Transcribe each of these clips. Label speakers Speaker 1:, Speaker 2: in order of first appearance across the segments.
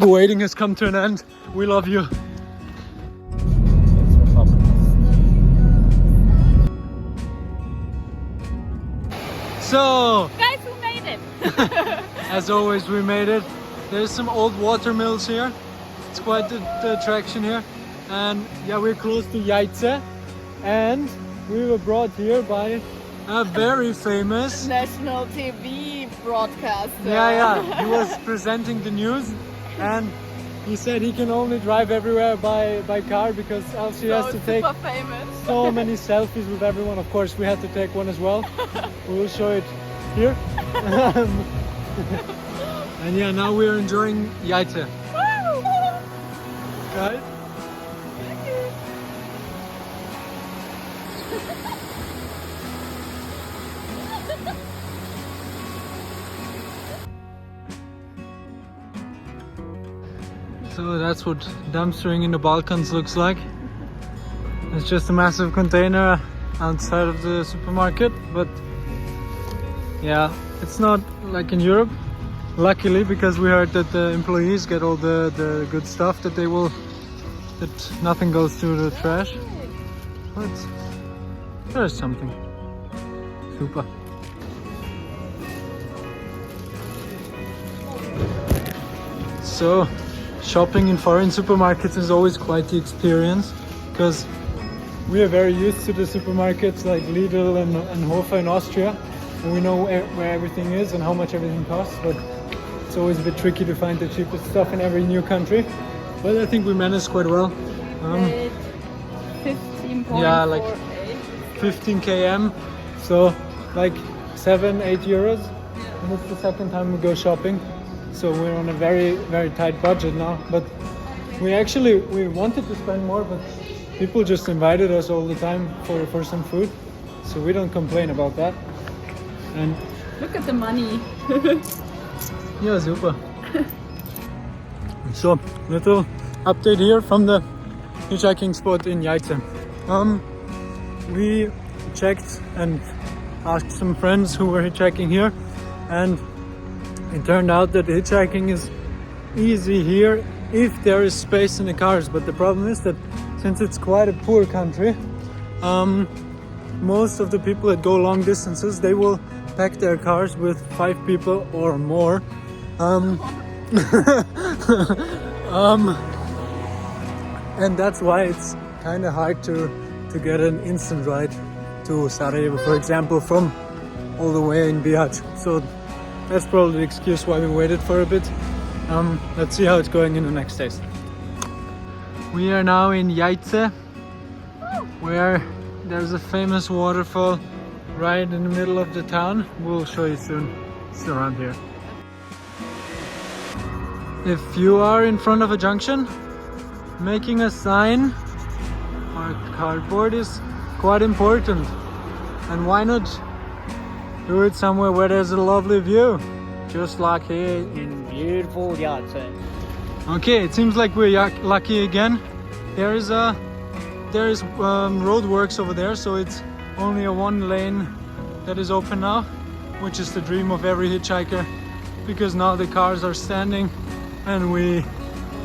Speaker 1: The waiting has come to an end. We love you. So,
Speaker 2: Guys, we made it!
Speaker 1: as always, we made it. There's some old water mills here. It's quite the attraction here. And yeah, we're close to Jajce. And we were brought here by a very famous
Speaker 2: National TV broadcaster.
Speaker 1: Yeah, he was presenting the news. And he said he can only drive everywhere by car because else he has to take
Speaker 2: famous.
Speaker 1: so many selfies with everyone. Of course, we had to take one as well. We will show it here. And yeah, now we're enjoying Jajce. Guys. So that's what dumpstering in the Balkans looks like. It's just a massive container outside of the supermarket, but yeah, it's not like in Europe, luckily, because we heard that the employees get all the good stuff, that nothing goes to the trash. But there's something. Super. So shopping in foreign supermarkets is always quite the experience, because we are very used to the supermarkets like Lidl and Hofer in Austria, and we know where everything is and how much everything costs, but it's always a bit tricky to find the cheapest stuff in every new country. But I think we managed quite well.
Speaker 2: 15.48.
Speaker 1: Yeah, like 15 km, so like 7-8 euros. And it's the second time we go shopping. So we're on a very, very tight budget now, but we wanted to spend more, but people just invited us all the time for some food, so we don't complain about that. And
Speaker 2: look at the money.
Speaker 1: yeah, super. So, little update here from the hitchhiking spot in Jajce. We checked and asked some friends who were hitchhiking here, and it turned out that hitchhiking is easy here if there is space in the cars, but the problem is that since it's quite a poor country, most of the people that go long distances, they will pack their cars with 5 people or more. And that's why it's kind of hard to get an instant ride to Sarajevo, for example, from all the way in Bihac. So that's probably the excuse why we waited for a bit. Let's see how it's going in the next days. We are now in Jajce, where there's a famous waterfall right in the middle of the town. We'll show you soon. It's around here. If you are in front of a junction, making a sign or cardboard is quite important. And why not do it somewhere where there's a lovely view, just like here in beautiful Jajce. Okay, it seems like we're lucky again. There is roadworks over there, so it's only a 1 lane that is open now, which is the dream of every hitchhiker, because now the cars are standing and we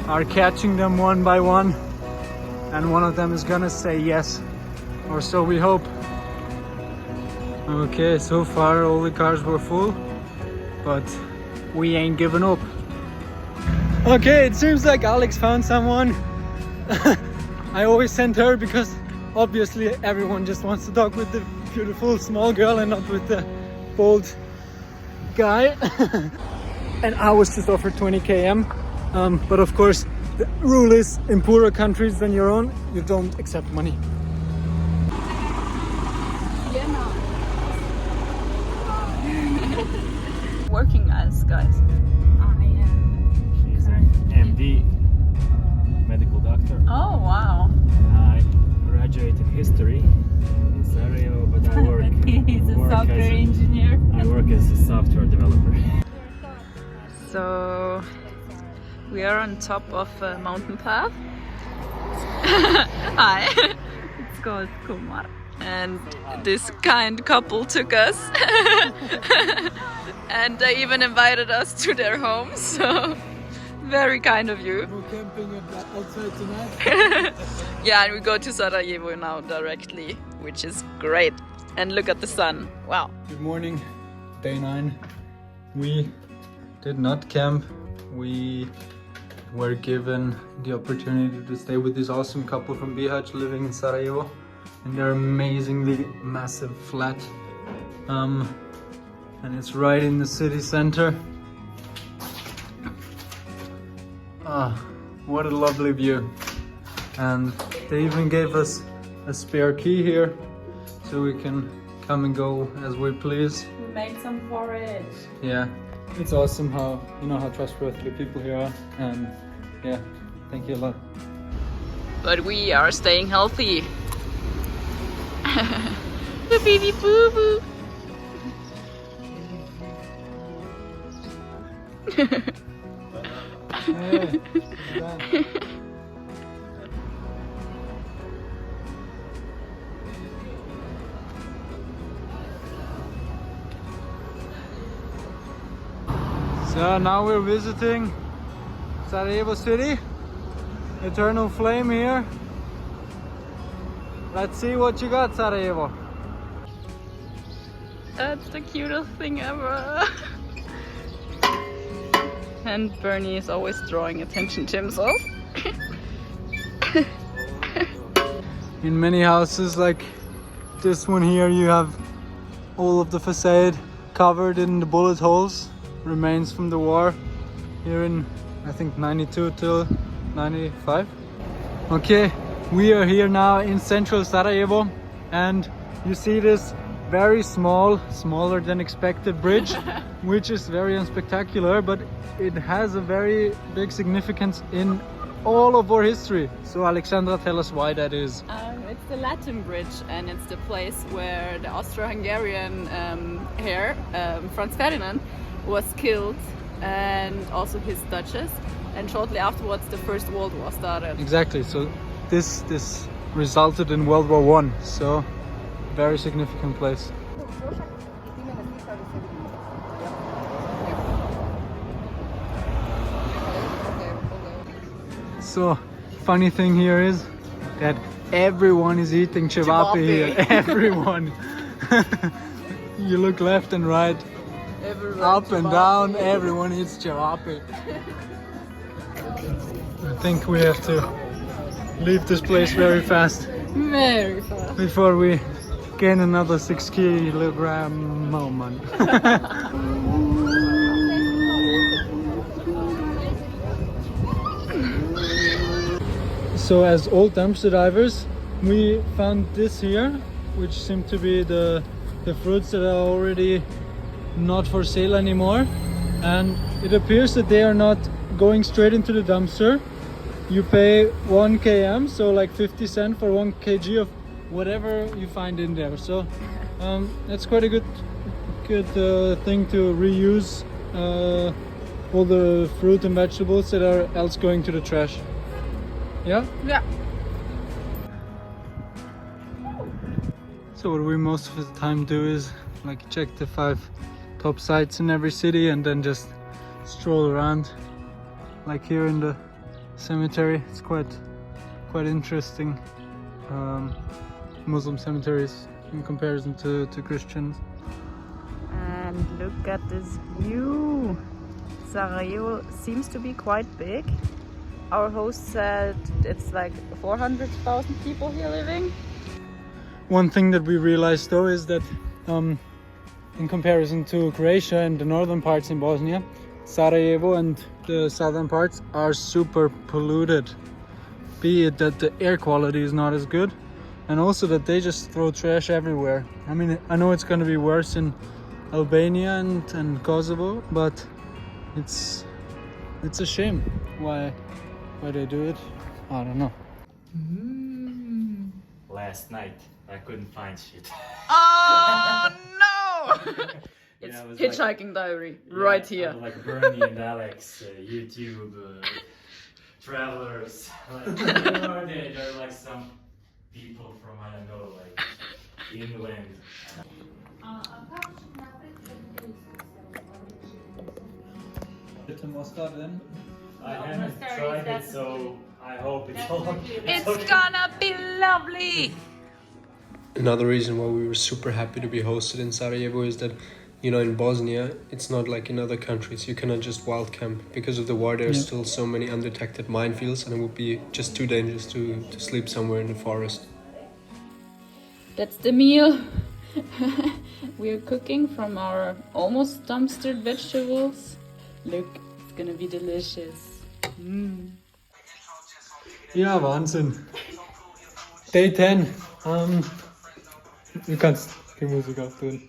Speaker 1: are catching them one by one, and one of them is gonna say yes, or so we hope. Okay, so far all the cars were full, but we ain't giving up. Okay, it seems like Alex found someone. I always send her because obviously everyone just wants to talk with the beautiful small girl and not with the bold guy. And I was just offered 20 km, but of course the rule is in poorer countries than your own, you don't accept money.
Speaker 2: Working as, guys.
Speaker 3: She's an MD, medical doctor.
Speaker 2: Oh, wow.
Speaker 3: I graduated history in Sarajevo, but I work.
Speaker 2: He's a software engineer.
Speaker 3: I work as a software developer.
Speaker 2: So we are on top of a mountain path. Hi. It's called Kumar. And this kind couple took us. And they even invited us to their home, so Very kind of you.
Speaker 1: We're camping outside tonight.
Speaker 2: Yeah, and we go to Sarajevo now directly, which is great. And look at the sun. Wow.
Speaker 1: Good morning, day 9. We did not camp. We were given the opportunity to stay with this awesome couple from Bihac living in Sarajevo in their amazingly massive flat. And it's right in the city center. Ah, what a lovely view. And they even gave us a spare key here so we can come and go as we please.
Speaker 2: We made some porridge.
Speaker 1: Yeah, it's awesome how trustworthy people here are, and yeah, thank you a lot.
Speaker 2: But we are staying healthy. Baby boo boo.
Speaker 1: Hey, so now we're visiting Sarajevo city, eternal flame here. Let's see what you got, Sarajevo.
Speaker 2: That's the cutest thing ever. And Bernie is always drawing attention to himself.
Speaker 1: In many houses like this one here, you have all of the facade covered in the bullet holes, remains from the war here in, I think, 92 till 95. Okay, we are here now in central Sarajevo, and you see this very smaller than expected bridge, which is very unspectacular, but it has a very big significance in all of our history. So Alexandra, tell us why that is.
Speaker 2: It's the Latin Bridge, and it's the place where the Austro-Hungarian heir, Franz Ferdinand, was killed, and also his duchess. And shortly afterwards, the First World War started.
Speaker 1: Exactly. So this resulted in World War I. So very significant place. So funny thing here is that everyone is eating cevapi here. Everyone. You look left and right, up and down, everyone eats cevapi. I think we have to leave this place very fast.
Speaker 2: Very fast.
Speaker 1: Before we gain another 6 kilogram moment. So as old dumpster divers, we found this here, which seem to be the fruits that are already not for sale anymore. And it appears that they are not going straight into the dumpster. You pay 1 km, so like 50 cents for 1 kg of whatever you find in there. So that's quite a good thing to reuse all the fruit and vegetables that are else going to the trash. Yeah?
Speaker 2: Yeah.
Speaker 1: So what we most of the time do is like check the 5 top sites in every city and then just stroll around. Like here in the cemetery, it's quite interesting. Muslim cemeteries in comparison to Christians.
Speaker 2: And look at this view. Sarajevo seems to be quite big. Our host said it's like 400,000 people here living.
Speaker 1: One thing that we realized though is that in comparison to Croatia and the northern parts in Bosnia, Sarajevo and the southern parts are super polluted. Be it that the air quality is not as good, and also that they just throw trash everywhere. I mean, I know it's going to be worse in Albania and Kosovo, but it's a shame why they do it. I don't know.
Speaker 3: Last night I couldn't find shit.
Speaker 2: Oh no! It's
Speaker 3: Yeah, it was
Speaker 2: Hitchhiking Diary right here.
Speaker 3: Like Bernie and Alex, YouTube travelers. Like, there are like some people from, I don't know, like England.
Speaker 1: To Mostar then?
Speaker 3: I haven't tried it, so I hope it's all.
Speaker 2: It's
Speaker 3: okay.
Speaker 2: gonna be lovely!
Speaker 1: Another reason why we were super happy to be hosted in Sarajevo is that, you know, in Bosnia, it's not like in other countries. You cannot just wild camp. Because of the war, there are still so many undetected minefields, and it would be just too dangerous to sleep somewhere in the forest.
Speaker 2: That's the meal. We're cooking from our almost dumpstered vegetables. Look, it's gonna be delicious.
Speaker 1: Ja, Wahnsinn. Day 10. Du kannst die Musik auch tun.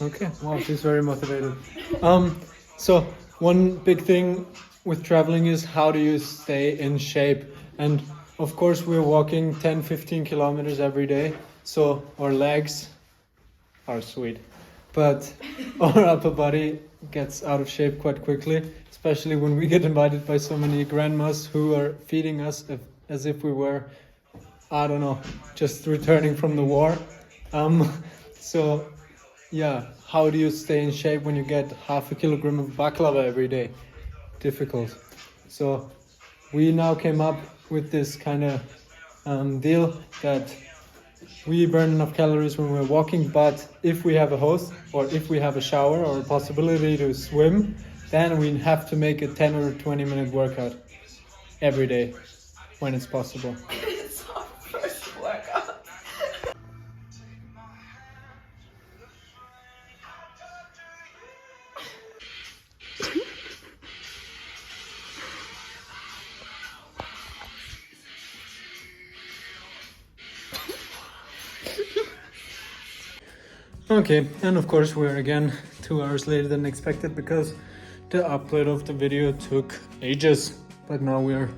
Speaker 1: Okay, wow, she's very motivated. So one big thing with traveling is how do you stay in shape? And of course we're walking 10-15 kilometers every day, so our legs are sweet, but our upper body gets out of shape quite quickly, especially when we get invited by so many grandmas who are feeding us as if we were, I don't know, just returning from the war. So yeah, how do you stay in shape when you get half a kilogram of baklava every day? Difficult. So we now came up with this kind of deal that we burn enough calories when we're walking, but if we have a host or if we have a shower or a possibility to swim, then we have to make a 10 or 20 minute workout every day when it's possible.
Speaker 2: It's our first workout.
Speaker 1: Okay, and of course we're again 2 hours later than expected because the upload of the video took ages. But now we're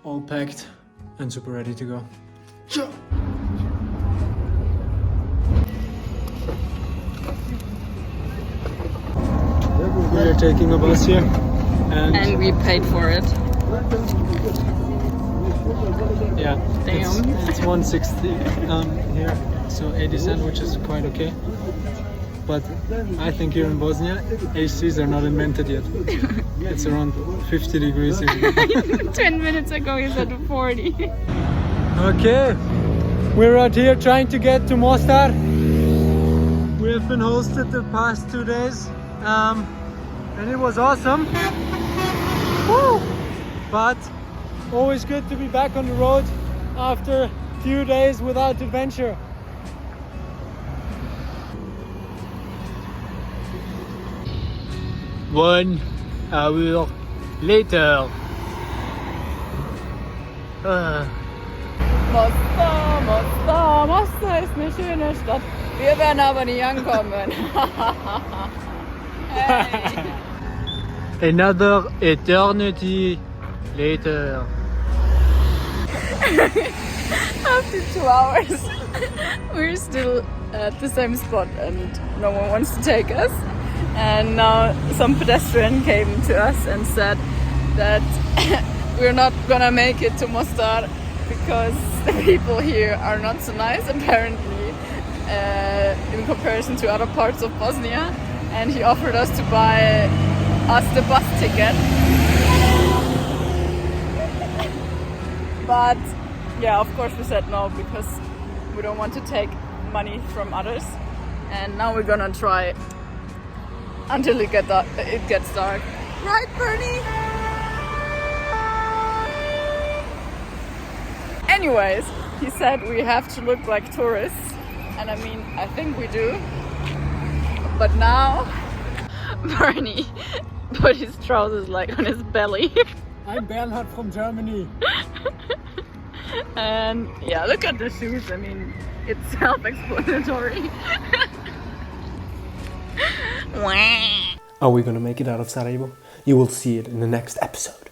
Speaker 1: all packed and super ready to go. We are taking a bus here
Speaker 2: And we paid for it.
Speaker 1: yeah,
Speaker 2: Damn.
Speaker 1: it's 160 here, so 80 cents, which is quite okay. But I think here in Bosnia, ACs are not invented yet. It's around 50 degrees here.
Speaker 2: 10 minutes ago he said 40.
Speaker 1: Okay, we're out here trying to get to Mostar. We have been hosted the past 2 days, and it was awesome. Woo! But always good to be back on the road after a few days without adventure. One hour later.
Speaker 2: Mostar ist eine schöne Stadt. Wir werden aber nicht ankommen. Hey.
Speaker 1: Another eternity later.
Speaker 2: After 2 hours, we're still at the same spot and no one wants to take us. And now some pedestrian came to us and said that we're not gonna make it to Mostar because the people here are not so nice apparently in comparison to other parts of Bosnia, and he offered us to buy us the bus ticket. But yeah, of course we said no because we don't want to take money from others, and now we're gonna try until it gets dark. Right, Bernie? Anyways, he said we have to look like tourists, and I mean, I think we do. But now, Bernie put his trousers like on his belly.
Speaker 1: I'm Bernhard from Germany.
Speaker 2: And yeah, look at the shoes. I mean, it's self-explanatory.
Speaker 1: Are we gonna make it out of Sarajevo? You will see it in the next episode.